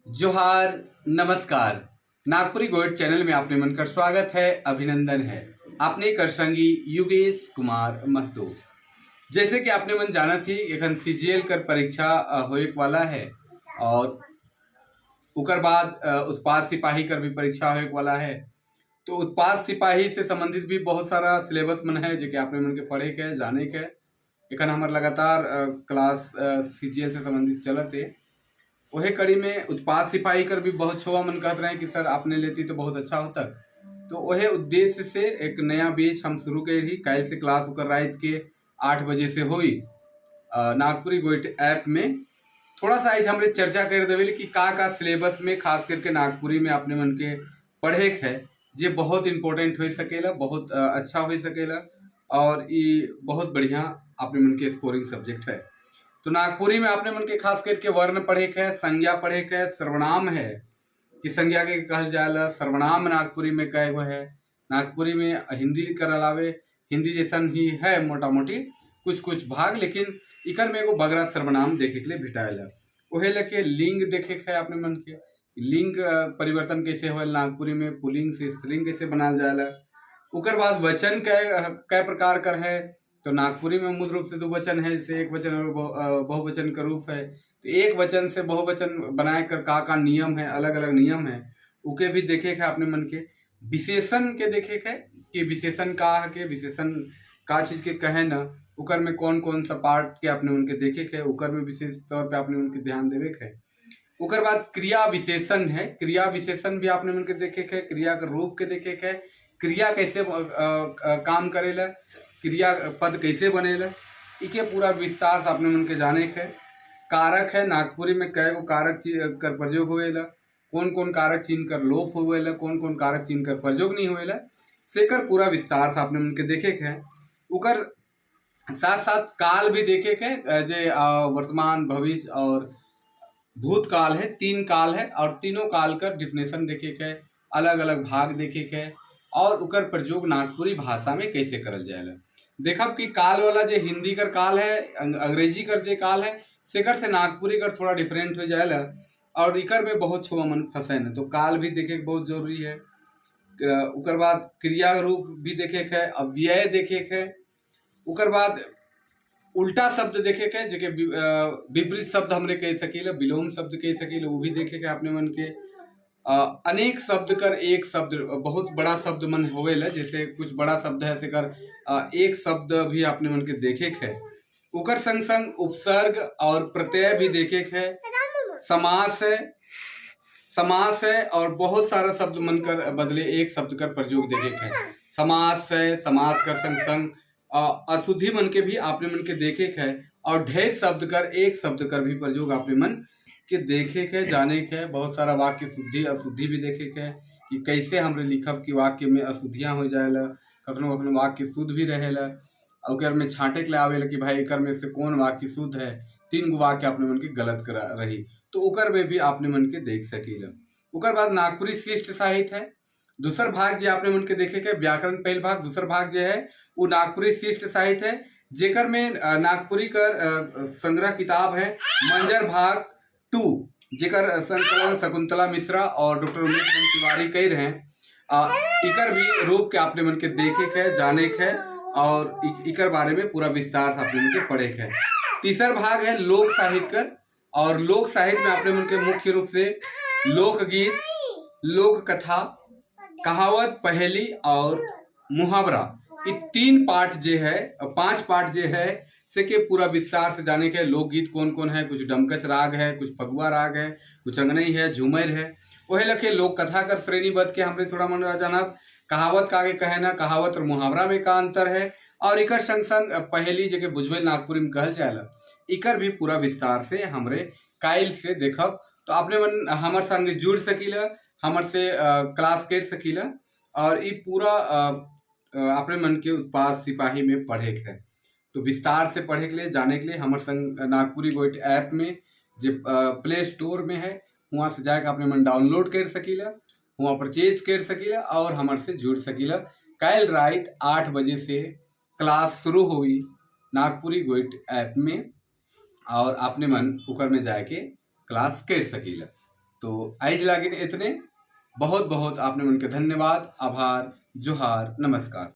जोहार, नमस्कार। नागपुरी गोयट चैनल में आपने मन कर स्वागत है, अभिनंदन है। आपने कर संगी योगेश कुमार महतो। जैसे कि आपने मन जाना थी एखन सीजीएल कर परीक्षा होए वाला है और उकर बाद उत्पाद सिपाही कर भी परीक्षा होए वाला है। तो उत्पाद सिपाही से संबंधित भी बहुत सारा सिलेबस मन है जो कि आपने मन के पढ़े के जाने के। एखन हमार लगातार क्लास सीजीएल से संबंधित चलत है। वही कड़ी में उत्पाद सिपाही कर भी बहुत छुआ मन कहते रहे कि सर आपने लेती तो बहुत अच्छा होता। तो वही उद्देश्य से एक नया बैच हम शुरू कर रही। कल से क्लास होकर रात के 8 बजे से हुई नागपुरी गोइट ऐप में। थोड़ा सा आज हमरे चर्चा कर देवे कि का सिलेबस में खास करके नागपुरी में अपने मन के पढ़े के है जे बहुत इंपॉर्टेंट हो सकेला, बहुत अच्छा हो सकेला और ये बहुत बढ़िया अपने मन के स्कोरिंग सब्जेक्ट है। तो नागपुरी में आपने मन के खास करके वर्ण पढ़े के है, संज्ञा पढ़े के है, सर्वनाम है कि संज्ञा के कहल जाला। सर्वनाम नागपुरी में कहे गो है। नागपुरी में हिंदी कर अलावे हिंदी जैसन ही है मोटा मोटी कुछ कुछ भाग, लेकिन इकर में एगो बगरा सर्वनाम देखे के लिए भेटाएला। वही लेके लिंग देखे के है अपने मन के। लिंग परिवर्तन कैसे हो नागपुरी में, पुलिंग से स्त्रीलिंग कैसे बनाल जाला। उकर बाद वचन कै प्रकार कर है। तो नागपुरी में मूल रूप से दो वचन है, जैसे एक वचन और बहुवचन का रूप है। तो एक वचन से बहुवचन बनाए कर का नियम है, अलग अलग नियम है, उके भी देखे के अपने मन के। विशेषण के देखे के कि विशेषण का है के विशेषण का चीज के कहे न, उकर में कौन कौन सा पार्ट के अपने उनके देखे के, उकर में विशेष तौर पे अपने उनके ध्यान देवे के। उकर बाद क्रिया विशेषण है। क्रिया विशेषण भी आपने उनके देखे के, क्रिया के रूप के देखे के, क्रिया कैसे काम करेला, क्रिया पद कैसे बनेला, इके पूरा विस्तार से अपने मन के जाने के। कारक है नागपुरी में कई गो कारक कर प्रयोग होएला, कौन कौन कारक चिन्ह कर लोप होएला, कौन कौन कारक चिन्ह कर प्रयोग नहीं होएला, सेकर पूरा विस्तार से अपने मन के देखे के। उकर साथ साथ काल भी देखे के, जे वर्तमान, भविष्य और भूतकाल है। 3 काल है और तीनों काल कर डिफिनेशन देखे के, अलग अलग भाग देखे के और उकर प्रयोग नागपुरी भाषा में कैसे करल जाएला। देखब कि काल वाला जे हिंदी कर काल है, अंग्रेजी कर जे काल है, सेकर से नागपुरी कर थोड़ा डिफरेंट हो जाएला और इकर में बहुत छुआ मन फंसे न। तो काल भी देखे के बहुत जरूरी है। उकर बाद क्रिया रूप भी देखे के, अव्यय देखे के। उकर बाद उल्टा शब्द देखे के, जो विपरीत शब्द हमरे कह सकीला, विलोम शब्द कह सकीला, वो भी देखे के अपने मन के। अनेक शब्द कर एक शब्द, बहुत बड़ा शब्द मन होवेला, जैसे कुछ बड़ा शब्द है सेकर एक शब्द भी अपने मन के देखे के है। उकर संग संग उपसर्ग और प्रत्यय भी देखे के है। समास है, समास है और बहुत सारा शब्द मन कर बदले एक शब्द कर प्रयोग देखे के है। समास है, समास कर संग संग अशुद्धि मन के भी आपने मन के देखे के है और ढेर शब्द कर एक शब्द कर भी प्रयोग आपने मन के देखे के, जाने के। बहुत सारा वाक्य शुद्धि अशुद्धि भी देखे के कि कैसे हमरे लिखब कि वाक्य में अशुद्धियां हो जाएला, कखनो कखनो वाक्य शुद्ध भी रहेला। और में छांटे के लिए आवेला कि भाई एकर में से कौन वाक्य शुद्ध है। 3 गो वाक्य अपने मन के गलत करा रही, तो उकर में भी आपने मन के देख सकीला। उकर बाद नागपुरी शिष्ट साहित्य है। दूसर भाग जो आपने मन के देखे के व्याकरण पहल भाग, दूसर भाग जो है वो नागपुरी शिष्ट साहित्य है, जेकर में नागपुरी कर संग्रह किताब है मंजर भाग 2, जेकर संकलन शकुंतला मिश्रा और डॉक्टर उमेश तिवारी कह रहे हैं। इकर भी रूप के आपने मन के देखे के, जाने के और इकर बारे में पूरा विस्तार से आपने मन के पढ़े के। तीसर भाग है लोक साहित्य कर, और लोक साहित्य में आपने मन के मुख्य रूप से लोकगीत, लोक कथा, कहावत, पहेली और मुहावरा, ये 3 पार्ट जो है, 5 पार्ट जो है से के पूरा विस्तार से जाने के। लोकगीत कौन कौन है, कुछ डमकच राग है, कुछ फगुआ राग है, कुछ अंगनई है, झूमर है। वही लखे लोक कथा कर श्रेणीबद्ध के हमरे थोड़ा मन जानब। कहावत का आगे कहे ना, कहावत और मुहावरा में का अंतर है, और इकर संग संग पहेली जगह बुझवेल नागपुरी में कहल जाएला, इकर भी पूरा विस्तार से हमरे काइल से देखब। तो आपने मन हमार संग जुड़ सकीला, हमार से क्लास कर सकीला और ये पूरा अपने मन के उत्पाद सिपाही में पढ़े के है। तो विस्तार से पढ़े के लिए, जाने के लिए हमारे संग नागपुरी गोइट ऐप में जो प्ले स्टोर में है, वहाँ से जाकर अपने मन डाउनलोड कर सकीला, वहाँ परचेज कर सकीला और हमारे से जुड़ सकीला। कल रात 8 बजे से क्लास शुरू हुई नागपुरी गोइट ऐप में और अपने मन उकर में जाके क्लास कर सकीला। तो आइज लागिन इतने। बहुत बहुत आपने मन के धन्यवाद, आभार, जोहार, नमस्कार।